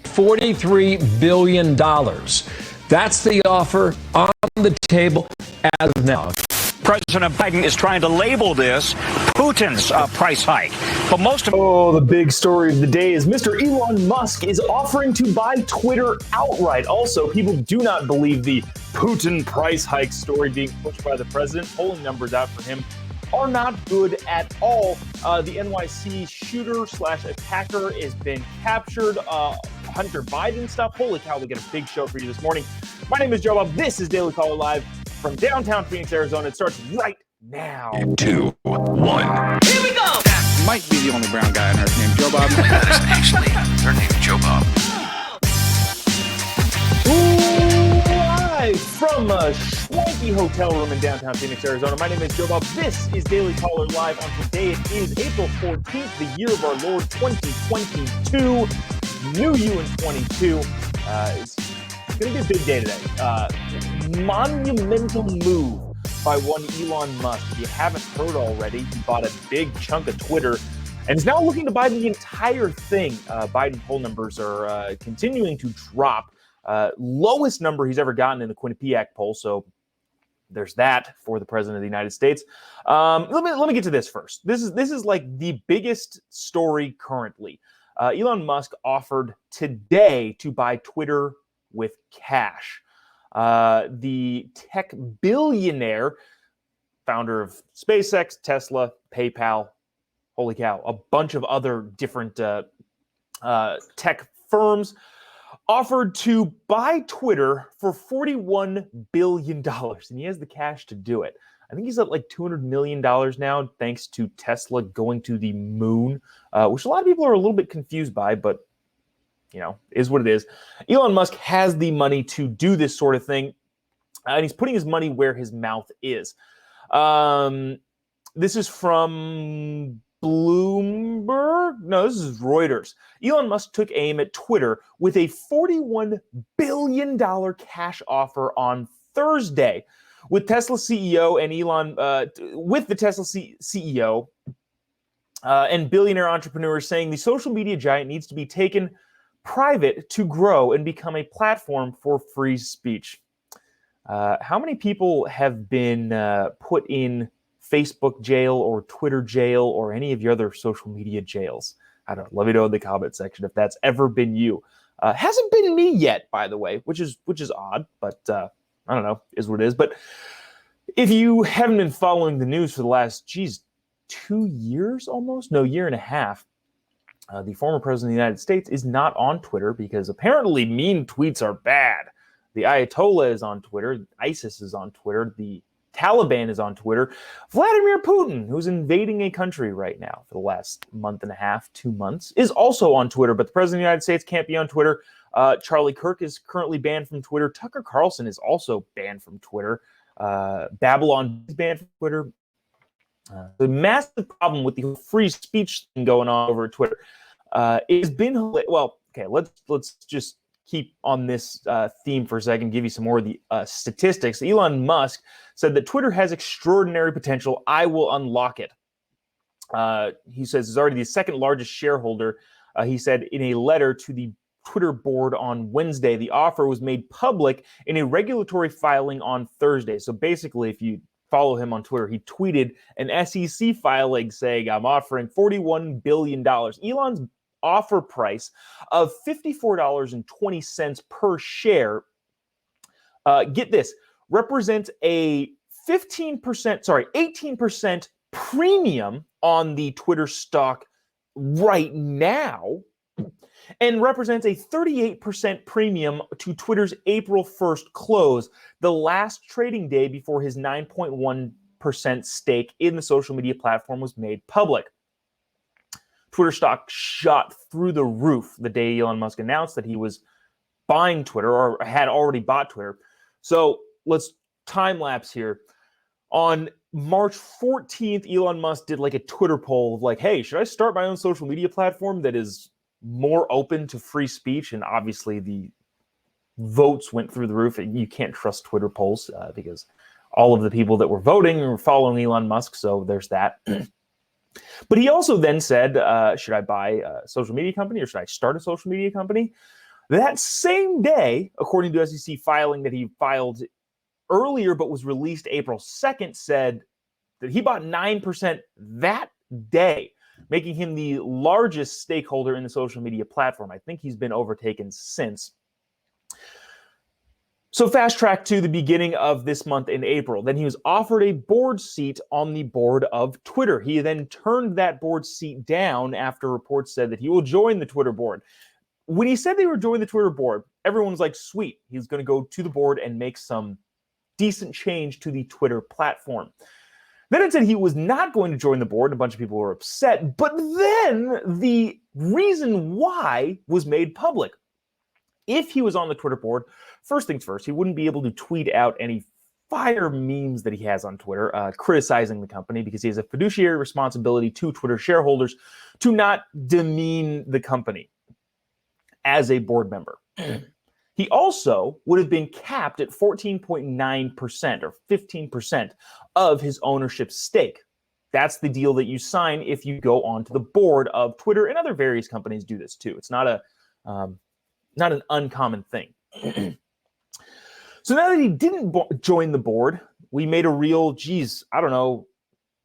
$43 billion. That's the offer on the table as of now. President Biden is trying to label this Putin's price hike. But the big story of the day is Mr. Elon Musk is offering to buy Twitter outright. Also, people do not believe the Putin price hike story being pushed by the president. Polling numbers out for him are not good at all. The NYC shooter/attacker has been captured. Hunter Biden stuff. Holy cow, we got a big show for you this morning. My name is Joe Bob. This is Daily Caller Live from downtown Phoenix, Arizona. It starts right now. 2, 1. Here we go! That might be the only brown guy on earth named Joe Bob. That is actually their name, Joe Bob. Live from a swanky hotel room in downtown Phoenix, Arizona. My name is Joe Bob. This is Daily Caller Live. On today, it is April 14th, the year of our Lord 2022. New you in 22. It's going to be a big day today. Monumental move by one Elon Musk. If you haven't heard already, he bought a big chunk of Twitter and is now looking to buy the entire thing. Biden poll numbers are continuing to drop. Lowest number he's ever gotten in the Quinnipiac poll. So there's that for the president of the United States. Let me get to this first. This is like the biggest story currently. Elon Musk offered today to buy Twitter with cash. The tech billionaire, founder of SpaceX, Tesla, PayPal, holy cow, a bunch of other different tech firms, offered to buy Twitter for $41 billion. And he has the cash to do it. I think he's at like $200 million now, thanks to Tesla going to the moon, which a lot of people are a little bit confused by, but, you know, is what it is. Elon Musk has the money to do this sort of thing, and he's putting his money where his mouth is. This is from Bloomberg? No, this is Reuters. Elon Musk took aim at Twitter with a $41 billion cash offer on Thursday. With Tesla CEO and Elon, with the Tesla CEO and billionaire entrepreneurs saying the social media giant needs to be taken private to grow and become a platform for free speech. How many people have been put in Facebook jail or Twitter jail or any of your other social media jails? I don't know. Let me know in the comment section if that's ever been you. Hasn't been me yet, by the way, which is odd, but I don't know, is what it is. But if you haven't been following the news for the last, 2 years almost? No, year and a half, the former president of the United States is not on Twitter because apparently mean tweets are bad. The Ayatollah is on Twitter. ISIS is on Twitter. The Taliban is on Twitter. Vladimir Putin, who's invading a country right now for the last month and a half, 2 months, is also on Twitter. But the president of the United States can't be on Twitter. Charlie Kirk is currently banned from Twitter. Tucker Carlson is also banned from Twitter. Babylon is banned from Twitter. The massive problem with the free speech thing going on over Twitter has been, well, okay, let's just keep on this theme for a second, give you some more of the statistics. Elon Musk said that Twitter has extraordinary potential. I will unlock it. He says he's already the second largest shareholder. He said in a letter to the Twitter board on Wednesday, the offer was made public in a regulatory filing on Thursday. So basically, if you follow him on Twitter, he tweeted an SEC filing saying, I'm offering $41 billion. Elon's offer price of $54.20 per share, get this, represents a 18% premium on the Twitter stock right now, and represents a 38% premium to Twitter's April 1st close, the last trading day before his 9.1% stake in the social media platform was made public. Twitter stock shot through the roof the day Elon Musk announced that he was buying Twitter or had already bought Twitter. So let's time lapse here. On March 14th, Elon Musk did like a Twitter poll of like, hey, should I start my own social media platform that is more open to free speech? And obviously the votes went through the roof. You can't trust Twitter polls because all of the people that were voting were following Elon Musk. So there's that. But he also then said, should I buy a social media company or should I start a social media company? That same day, according to SEC filing that he filed earlier but was released April 2nd, said that he bought 9% that day, making him the largest stakeholder in the social media platform. I think he's been overtaken since. So fast track to the beginning of this month in April. Then he was offered a board seat on the board of Twitter. He then turned that board seat down after reports said that he will join the Twitter board. When he said they were joining the Twitter board, everyone was like, sweet, he's going to go to the board and make some decent change to the Twitter platform. Then it said he was not going to join the board, and a bunch of people were upset. But then the reason why was made public. If he was on the Twitter board, first things first, he wouldn't be able to tweet out any fire memes that he has on Twitter, criticizing the company, because he has a fiduciary responsibility to Twitter shareholders to not demean the company as a board member. He also would have been capped at 14.9% or 15% of his ownership stake. That's the deal that you sign if you go onto the board of Twitter, and other various companies do this too. It's not an uncommon thing. So now that he didn't join the board, we made a real, a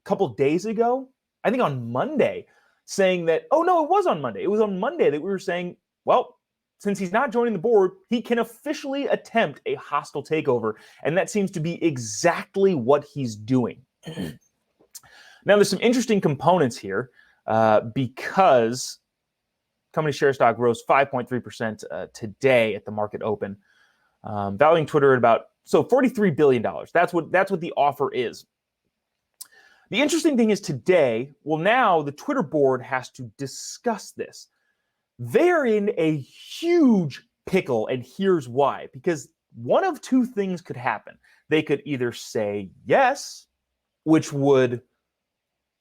couple days ago, I think on Monday, saying that, oh no, it was on Monday. It was on Monday that we were saying, well, since he's not joining the board, he can officially attempt a hostile takeover. And that seems to be exactly what he's doing. Now, there's some interesting components here because company share stock rose 5.3% today at the market open, valuing Twitter at about $43 billion. That's what the offer is. The interesting thing is today, well, now the Twitter board has to discuss this. They're in a huge pickle, and here's why. Because one of two things could happen. They could either say yes, which would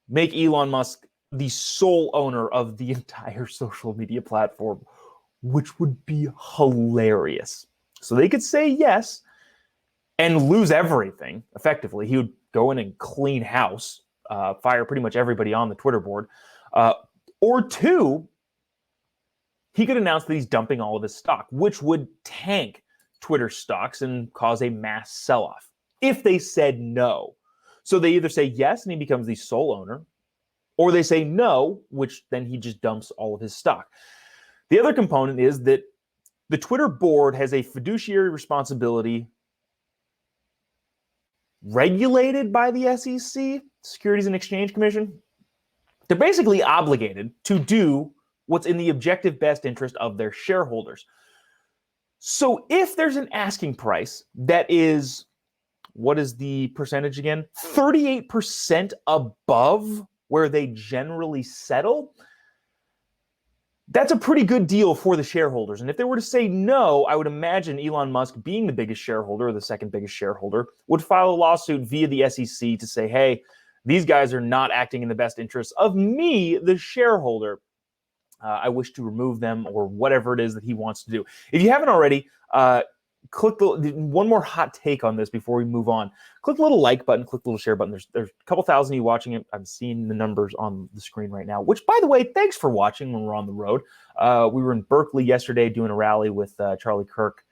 make Elon Musk the sole owner of the entire social media platform, which would be hilarious. So they could say yes and lose everything, effectively. He would go in and clean house, fire pretty much everybody on the Twitter board. Or two, he could announce that he's dumping all of his stock, which would tank Twitter stocks and cause a mass sell-off if they said no. So they either say yes and he becomes the sole owner, or they say no, which then he just dumps all of his stock. The other component is that the Twitter board has a fiduciary responsibility regulated by the SEC, Securities and Exchange Commission. They're basically obligated to do what's in the objective best interest of their shareholders. So if there's an asking price that is, what is the percentage again? 38% above where they generally settle, that's a pretty good deal for the shareholders. And if they were to say no, I would imagine Elon Musk, being the biggest shareholder or the second biggest shareholder, would file a lawsuit via the SEC to say, hey, these guys are not acting in the best interests of me, the shareholder. I wish to remove them, or whatever it is that he wants to do. If you haven't already, click one more hot take on this before we move on. Click the little like button, click the little share button. There's a couple thousand of you watching it. I'm seeing the numbers on the screen right now, which, by the way, thanks for watching when we're on the road. We were in Berkeley yesterday doing a rally with Charlie Kirk.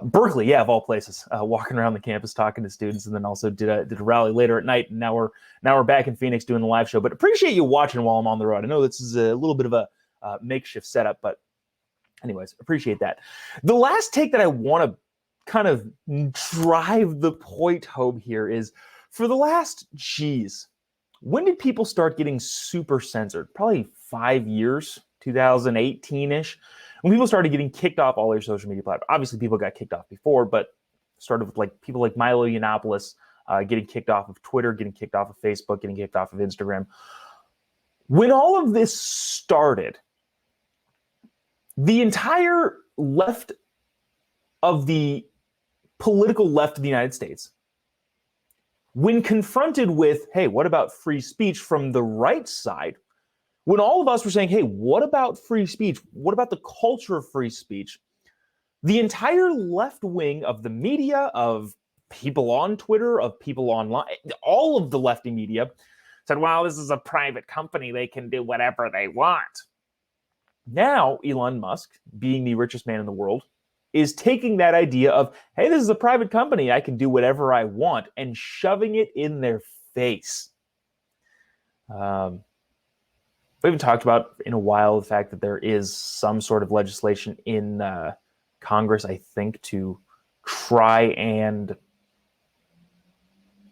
Berkeley, yeah, of all places, walking around the campus talking to students, and then also did a rally later at night. And now we're back in Phoenix doing the live show. But appreciate you watching while I'm on the road. I know this is a little bit of a makeshift setup, but anyways, appreciate that. The last take that I want to kind of drive the point home here is, for the last, when did people start getting super censored? Probably 5 years, 2018-ish, when people started getting kicked off all their social media platforms. Obviously, people got kicked off before, but started with like people like Milo Yiannopoulos getting kicked off of Twitter, getting kicked off of Facebook, getting kicked off of Instagram. When all of this started, the entire left of the political left of the United States, when confronted with, hey, what about free speech from the right side, when all of us were saying, hey, what about free speech? What about the culture of free speech? The entire left wing of the media, of people on Twitter, of people online, all of the lefty media said, well, this is a private company. They can do whatever they want. Now, Elon Musk, being the richest man in the world, is taking that idea of, hey, this is a private company, I can do whatever I want, and shoving it in their face. We haven't talked about in a while the fact that there is some sort of legislation in Congress, I think, to try and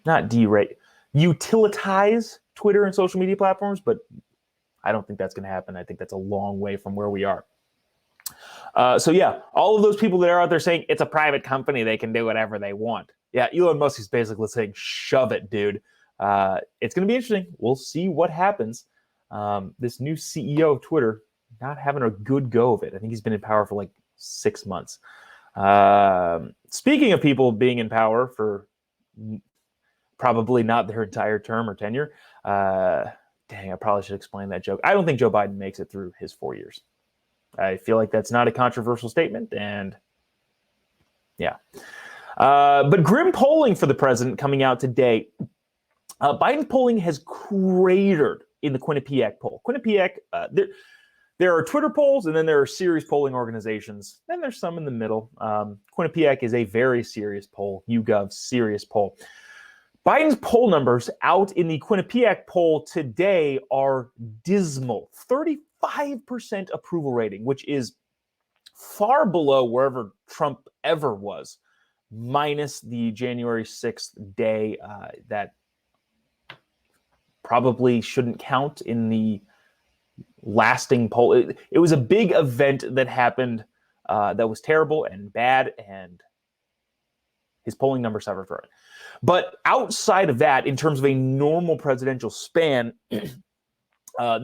not derate, utilitize Twitter and social media platforms, but I don't think that's going to happen. I think that's a long way from where we are. So yeah, all of those people that are out there saying it's a private company, they can do whatever they want. Yeah, Elon Musk is basically saying, shove it, dude. It's going to be interesting. We'll see what happens. This new CEO of Twitter, not having a good go of it. I think he's been in power for like 6 months. Speaking of people being in power for probably not their entire term or tenure, dang, I probably should explain that joke. I don't think Joe Biden makes it through his 4 years. I feel like that's not a controversial statement, and yeah. But grim polling for the president coming out today. Biden's polling has cratered in the Quinnipiac poll. Quinnipiac, there are Twitter polls, and then there are serious polling organizations. Then there's some in the middle. Quinnipiac is a very serious poll. YouGov, serious poll. Biden's poll numbers out in the Quinnipiac poll today are dismal. 35% approval rating, which is far below wherever Trump ever was, minus the January 6th day that probably shouldn't count in the lasting poll. It was a big event that happened that was terrible and bad, and his polling number suffered for it. But outside of that, in terms of a normal presidential span, this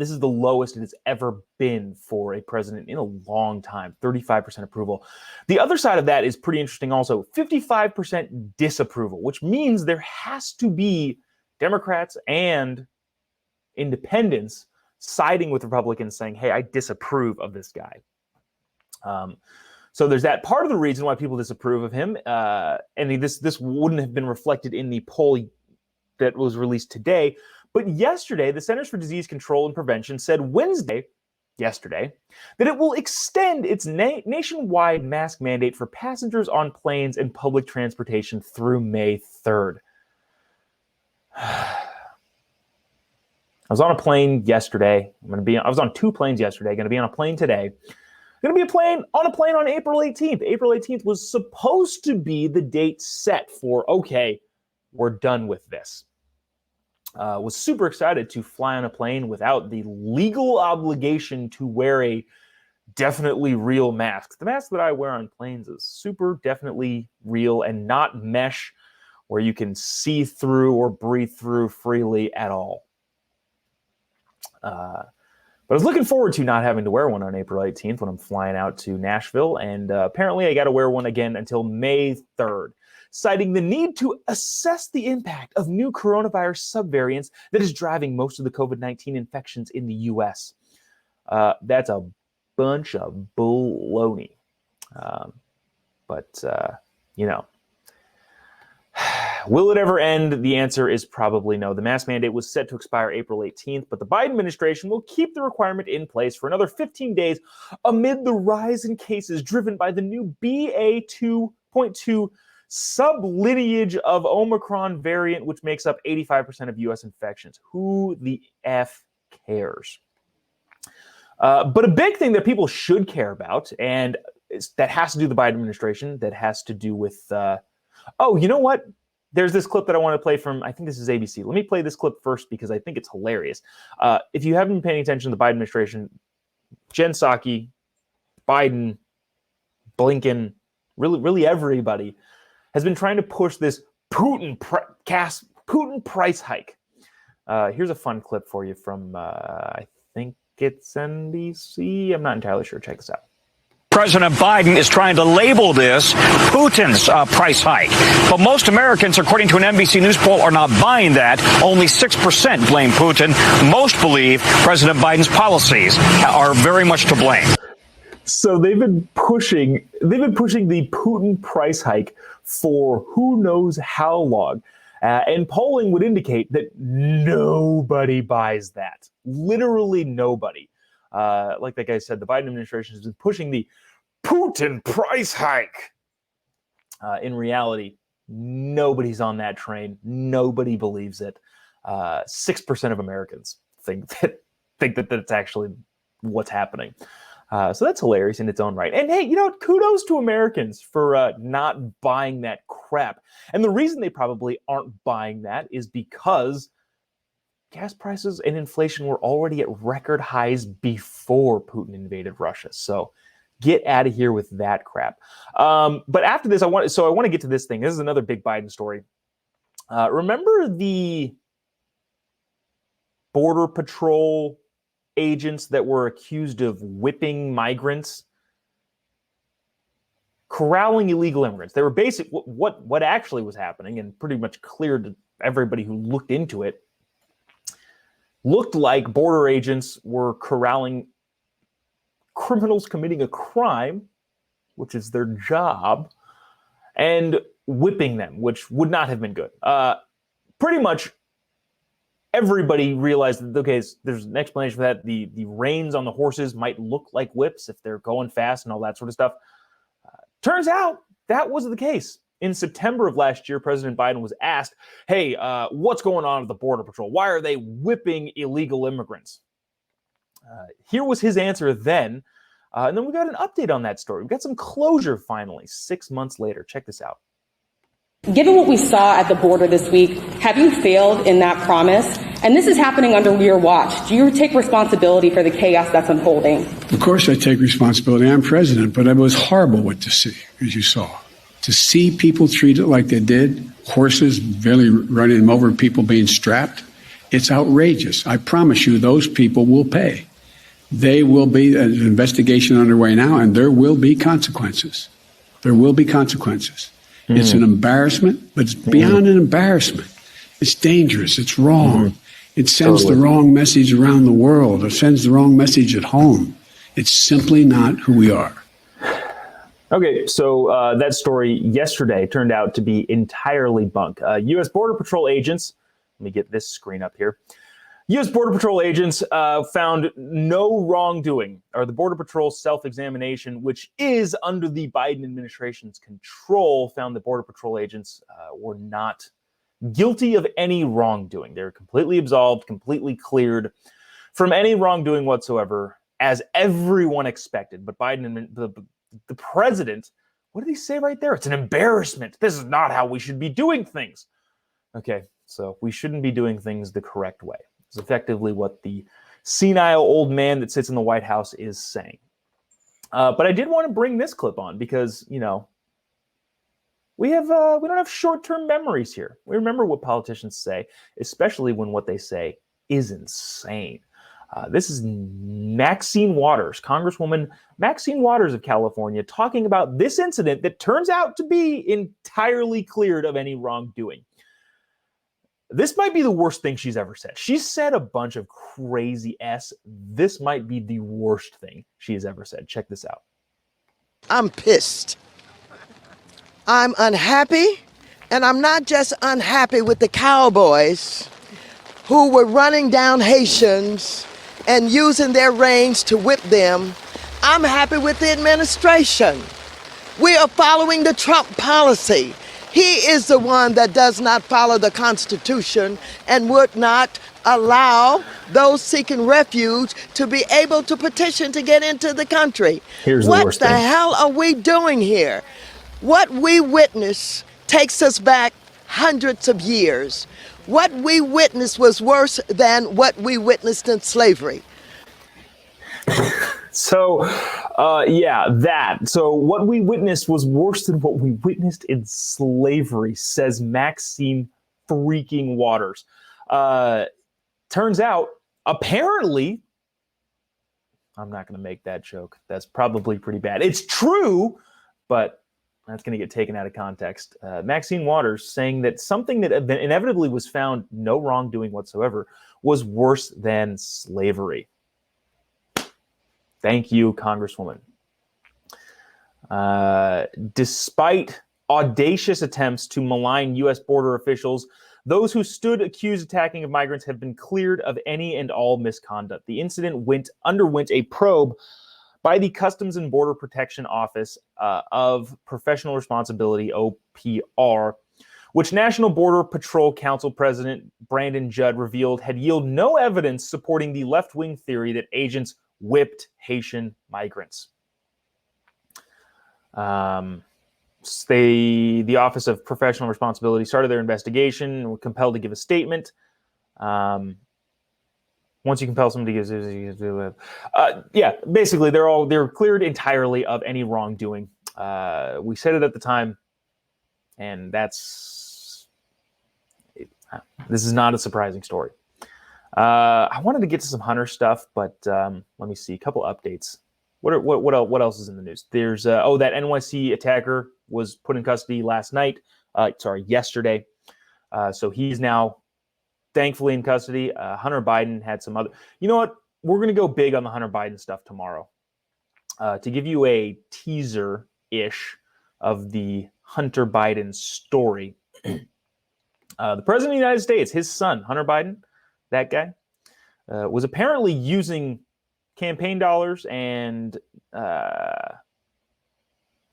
is the lowest it has ever been for a president in a long time, 35% approval. The other side of that is pretty interesting also, 55% disapproval, which means there has to be Democrats and independents siding with Republicans saying, hey, I disapprove of this guy. So there's that. Part of the reason why people disapprove of him, and this wouldn't have been reflected in the poll that was released today, but yesterday, the Centers for Disease Control and Prevention said yesterday, that it will extend its nationwide mask mandate for passengers on planes and public transportation through May 3rd. I was on a plane yesterday. I was on 2 planes yesterday. Going to be on a plane today. Going to be on a plane on April 18th. April 18th was supposed to be the date set for, okay, we're done with this. Was super excited to fly on a plane without the legal obligation to wear a definitely real mask. The mask that I wear on planes is super definitely real and not mesh where you can see through or breathe through freely at all. But I was looking forward to not having to wear one on April 18th when I'm flying out to Nashville, and apparently I got to wear one again until May 3rd, citing the need to assess the impact of new coronavirus subvariants that is driving most of the COVID-19 infections in the U.S. That's a bunch of baloney. But will it ever end? The answer is probably no. The mask mandate was set to expire April 18th, but the Biden administration will keep the requirement in place for another 15 days amid the rise in cases driven by the new BA2.2 sublineage of Omicron variant, which makes up 85% of U.S. infections. Who the F cares? But a big thing that people should care about, and that has to do with the Biden administration, that has to do with, you know what? There's this clip that I want to play from, I think this is ABC. Let me play this clip first because I think it's hilarious. If you haven't been paying attention to the Biden administration, Jen Psaki, Biden, Blinken, really everybody has been trying to push this Putin price hike. Here's a fun clip for you from, I think it's NBC. I'm not entirely sure. Check this out. President Biden is trying to label this Putin's price hike. But most Americans, according to an NBC News poll, are not buying that. Only 6% blame Putin. Most believe President Biden's policies are very much to blame. So they've been pushing the Putin price hike for who knows how long. And polling would indicate that nobody buys that. Literally nobody. Like that guy said, the Biden administration has been pushing the Putin price hike. In reality, nobody's on that train. Nobody believes it. 6% of Americans think that that's actually what's happening. So that's hilarious in its own right. And hey, you know, kudos to Americans for not buying that crap. And the reason they probably aren't buying that is because gas prices and inflation were already at record highs before Putin invaded Russia. So get out of here with that crap. But after this, I want to get to this thing. This is another big Biden story. Remember the Border Patrol agents that were accused of whipping migrants, corralling illegal immigrants? They were what actually was happening, and pretty much clear to everybody who looked into it, looked like border agents were corralling criminals committing a crime, which is their job, and whipping them, which would not have been good. Pretty much everybody realized that, okay, there's an explanation for that. The reins on the horses might look like whips if they're going fast and all that sort of stuff. Turns out that wasn't the case. In September of last year, President Biden was asked, hey, what's going on with the Border Patrol? Why are they whipping illegal immigrants? Here was his answer then. And then we got an update on that story. We got some closure finally, 6 months later. Check this out. Given what we saw at the border this week, have you failed in that promise? And this is happening under your watch. Do you take responsibility for the chaos that's unfolding? Of course I take responsibility. I'm president, but it was horrible what to see, as you saw. To see people treated like they did, horses barely running them over, people being strapped, it's outrageous. I promise you those people will pay. They will be an investigation underway now, and there will be consequences. There will be consequences. It's an embarrassment, but it's beyond an embarrassment. It's dangerous. It's wrong. It sends the wrong message around the world. It sends the wrong message at home. It's simply not who we are. Okay, so that story yesterday turned out to be entirely bunk. U.S. Border Patrol agents, let me get this screen up here. U.S. Border Patrol agents found no wrongdoing, or the Border Patrol self-examination, which is under the Biden administration's control, found that Border Patrol agents were not guilty of any wrongdoing. They're completely absolved, completely cleared from any wrongdoing whatsoever, as everyone expected. But Biden, the president, what did he say right there? It's an embarrassment. This is not how we should be doing things. Okay, so we shouldn't be doing things the correct way. It's effectively what the senile old man that sits in the White House is saying. But I did want to bring this clip on because, you know, we don't have short-term memories here. We remember what politicians say, especially when what they say is insane. This is Maxine Waters, Congresswoman Maxine Waters of California, talking about this incident that turns out to be entirely cleared of any wrongdoing. This might be the worst thing she's ever said. She said a bunch of crazy S. This might be the worst thing she has ever said. Check this out. I'm pissed. I'm unhappy, and I'm not just unhappy with the cowboys who were running down Haitians and using their reins to whip them. I'm happy with the administration. We are following the Trump policy. He is the one that does not follow the Constitution and would not allow those seeking refuge to be able to petition to get into the country. Here's the worst thing. What the hell are we doing here? What we witnessed takes us back hundreds of years. What we witnessed was worse than what we witnessed in slavery. So, that. So what we witnessed was worse than what we witnessed in slavery, says Maxine freaking Waters. Turns out, apparently, I'm not going to make that joke. That's probably pretty bad. It's true, but that's going to get taken out of context. Maxine Waters saying that something that inevitably was found no wrongdoing whatsoever was worse than slavery. Thank you, Congresswoman. Despite audacious attempts to malign U.S. border officials, Those who stood accused attacking of migrants have been cleared of any and all misconduct. The incident underwent a probe by the Customs and Border Protection Office of Professional Responsibility, OPR, which National Border Patrol Council President Brandon Judd revealed had yielded no evidence supporting the left-wing theory that agents whipped Haitian migrants. The Office of Professional Responsibility started their investigation and were compelled to give a statement. Once you compel somebody to give, basically they're cleared entirely of any wrongdoing. We said it at the time, and this is not a surprising story. I wanted to get to some Hunter stuff, but let me see a couple updates. What else is in the news? There's that NYC attacker was put in custody yesterday. So he's now thankfully in custody. Hunter Biden had some other. You know what? We're going to go big on the Hunter Biden stuff tomorrow. To give you a teaser-ish of the Hunter Biden story, the president of the United States, his son, Hunter Biden, that guy, was apparently using campaign dollars, and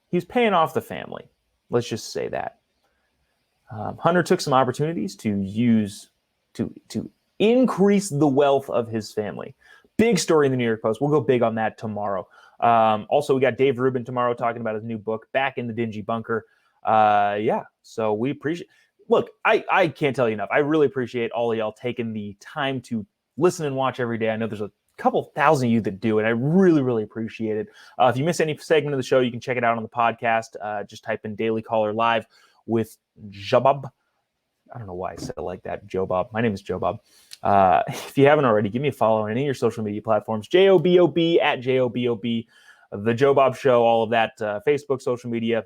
he was paying off the family. Let's just say that. Hunter took some opportunities to increase the wealth of his family. Big story in the New York Post. We'll go big on that tomorrow. Also, we got Dave Rubin tomorrow talking about his new book, Back in the Dingy Bunker. So we appreciate. Look, I can't tell you enough. I really appreciate all of y'all taking the time to listen and watch every day. I know there's a couple thousand of you that do, and I really, really appreciate it. If you miss any segment of the show, you can check it out on the podcast. Just type in Daily Caller Live with Jobob. I don't know why I said it like that, Joe Bob. My name is Joe Bob. If you haven't already, give me a follow on any of your social media platforms. JOBOB at JOBOB, The Joe Bob Show, all of that. Facebook, social media.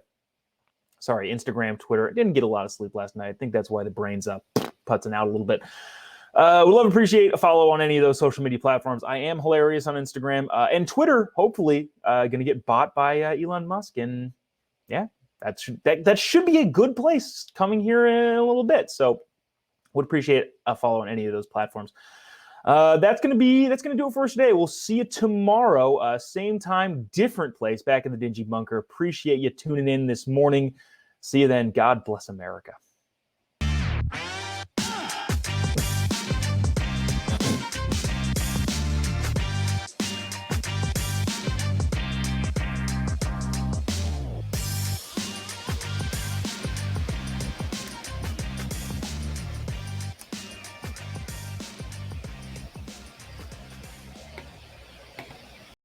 Sorry, Instagram, Twitter. I didn't get a lot of sleep last night. I think that's why the brain's putzing out a little bit. We'd love to appreciate a follow on any of those social media platforms. I am hilarious on Instagram and Twitter. Hopefully, going to get bought by Elon Musk, and yeah, that should be a good place coming here in a little bit. So, would appreciate a follow on any of those platforms. That's gonna do it for us today. We'll see you tomorrow, same time, different place, back in the Dingy Bunker. Appreciate you tuning in this morning. See you then. God bless America.